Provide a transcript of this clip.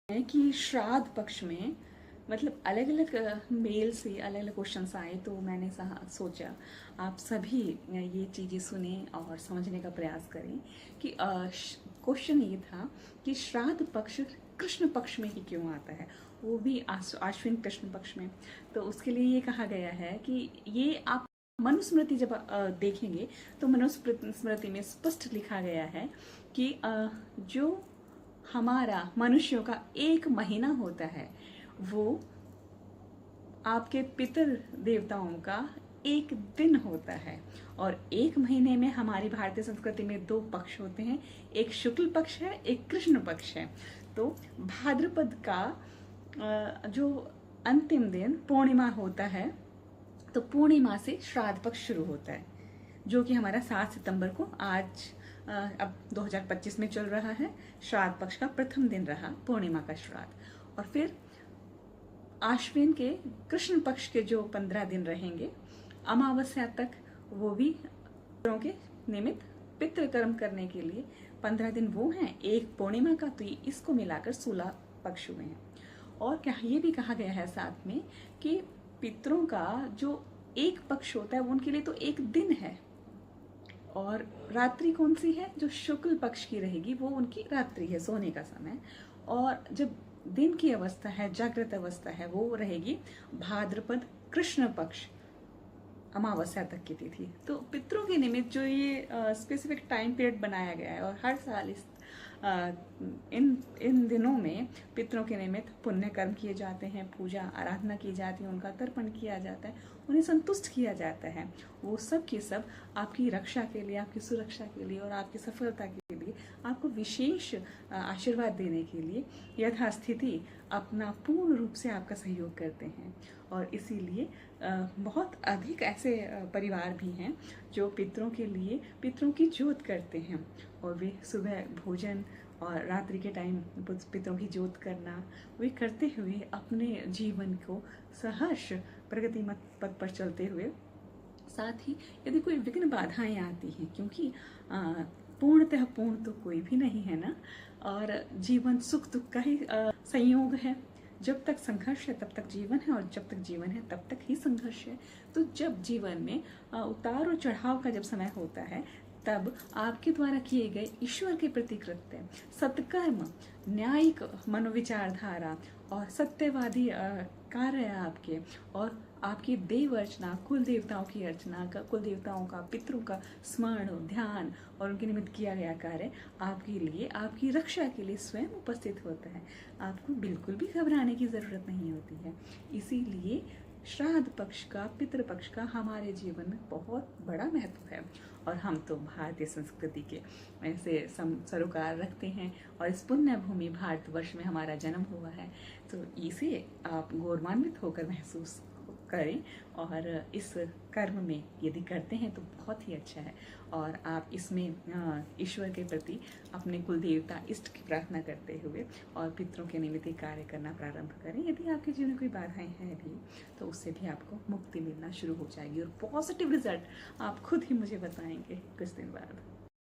है कि श्राद्ध पक्ष में मतलब अलग अलग मेल से अलग अलग क्वेश्चंस आए, तो मैंने सोचा आप सभी ये चीज़ें सुने और समझने का प्रयास करें कि क्वेश्चन ये था कि श्राद्ध पक्ष कृष्ण पक्ष में ही क्यों आता है, वो भी आश्विन कृष्ण पक्ष में। तो उसके लिए ये कहा गया है कि ये आप मनुस्मृति जब देखेंगे तो मनुस्मृति में स्पष्ट लिखा गया है कि जो हमारा मनुष्यों का एक महीना होता है वो आपके पितर देवताओं का एक दिन होता है। और एक महीने में हमारी भारतीय संस्कृति में दो पक्ष होते हैं, एक शुक्ल पक्ष है, एक कृष्ण पक्ष है। तो भाद्रपद का जो अंतिम दिन पूर्णिमा होता है, तो पूर्णिमा से श्राद्ध पक्ष शुरू होता है, जो कि हमारा 7 सितंबर को आज अब 2025 में चल रहा है। श्राद्ध पक्ष का प्रथम दिन रहा पूर्णिमा का श्राद्ध। और फिर आश्विन के कृष्ण पक्ष के जो 15 दिन रहेंगे अमावस्या तक, वो भी पितरों के निमित्त पितृकर्म करने के लिए 15 दिन वो हैं, एक पूर्णिमा का, तो इसको मिलाकर 16 पक्ष हुए हैं। और क्या ये भी कहा गया है साथ में कि पितरों का जो एक पक्ष होता है वो उनके लिए तो एक दिन है, और रात्रि कौन सी है, जो शुक्ल पक्ष की रहेगी वो उनकी रात्रि है, सोने का समय। और जब दिन की अवस्था है, जागृत अवस्था है, वो रहेगी भाद्रपद कृष्ण पक्ष, अमावस्या तक की तिथि। तो पितरों के निमित्त जो ये स्पेसिफिक टाइम पीरियड बनाया गया है, और हर साल इन दिनों में पितरों के निमित्त पुण्य कर्म किए जाते हैं, पूजा आराधना की जाती है, उनका तर्पण किया जाता है, उन्हें संतुष्ट किया जाता है। वो सब की सब आपकी रक्षा के लिए, आपकी सुरक्षा के लिए और आपकी सफलता के लिए, आपको विशेष आशीर्वाद देने के लिए यथास्थिति अपना पूर्ण रूप से आपका सहयोग करते हैं। और इसीलिए बहुत अधिक ऐसे परिवार भी हैं जो पितरों के लिए पितरों की जोत करते हैं, और वे सुबह भोजन और रात्रि के टाइम पितरों की जोत करना वे करते हुए अपने जीवन को सहर्ष प्रगति पथ पर चलते हुए, साथ ही यदि कोई विघ्न बाधाएं आती हैं, क्योंकि पूर्णतः पूर्ण तो कोई भी नहीं है ना, और जीवन सुख दुख का ही संयोग है। जब तक संघर्ष है तब तक जीवन है, और जब तक जीवन है तब तक ही संघर्ष है। तो जब जीवन में उतार और चढ़ाव का जब समय होता है, तब आपके द्वारा किए गए ईश्वर के प्रति कृत्य, सत्कर्म, न्यायिक मनोविचारधारा और सत्यवादी कार्य आपके, और आपकी देव अर्चना, कुल देवताओं की अर्चना का, कुल देवताओं का, पितरों का स्मरण, ध्यान और उनके निमित्त किया गया कार्य आपके लिए, आपकी रक्षा के लिए स्वयं उपस्थित होता है। आपको बिल्कुल भी घबराने की जरूरत नहीं होती है। इसीलिए श्राद्ध पक्ष का, पितृ पक्ष का हमारे जीवन में बहुत बड़ा महत्व है। और हम तो भारतीय संस्कृति के ऐसे सरोकार रखते हैं, और इस पुण्य भूमि भारतवर्ष में हमारा जन्म हुआ है, तो इसे आप गौरवान्वित होकर महसूस करें। और इस कर्म में यदि करते हैं तो बहुत ही अच्छा है, और आप इसमें ईश्वर के प्रति अपने कुल देवता इष्ट की प्रार्थना करते हुए और पितरों के निमित्त कार्य करना प्रारंभ करें। यदि आपके जीवन में कोई बाधाएं हैं भी, तो उससे भी आपको मुक्ति मिलना शुरू हो जाएगी, और पॉजिटिव रिजल्ट आप खुद ही मुझे बताएंगे कुछ दिन बाद।